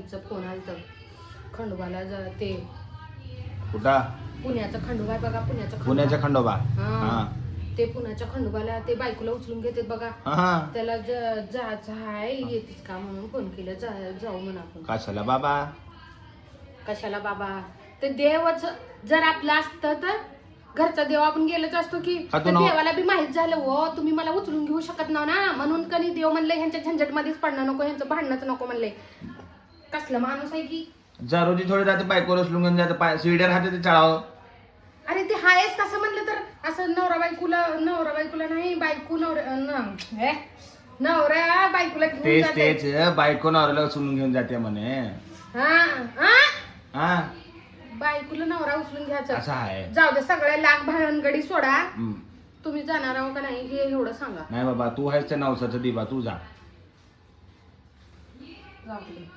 बाईचं phone आलतं खंडोबाला ते कुठं पुण्याचा खंडोबा बघा, पुण्याचा खंडोबा. हा ते पुण्याच्या खंडोबाला ते बायकोला उचलून घेते बघा. त्याला जायचं हाय, येतेस का म्हणून फोन केलं. जाऊ म्हणून आपण. कशाला बाबा, ते देवच जर आपलं असतं तर घरचा देव आपण गेलोच असतो की. देवाला बी माहित झालं हो तुम्ही मला उचलून घेऊ शकत ना, म्हणून कधी देव म्हणले ह्यांच्या झंझट मध्येच पडणं नको, ह्यांचं भांडणच नको म्हणले. कसलं माणूस आहे की जरोजी थोडी जाते बायकोला उचलून घेऊन जाते, सीडर हाते ते चढावं. अरे ते हायच तसं म्हणलं तर असं नवरा बायकोला नाही, बायको नवरा बायकोला घेऊन जाते. तेच बायको नवऱ्याला उचलून घेऊन जाते म्हणे. हा बायकोला नवरा उचलून घ्यायचा असं आहे. जाऊ दे, सगळ्या लाख भानगडी सोडा. तुम्ही जाणार आहो का नाही हे एवढं सांगा. नाही बाबा, तू आहेस त्या नवसाचा दिवा, तू जा. जाऊ दे.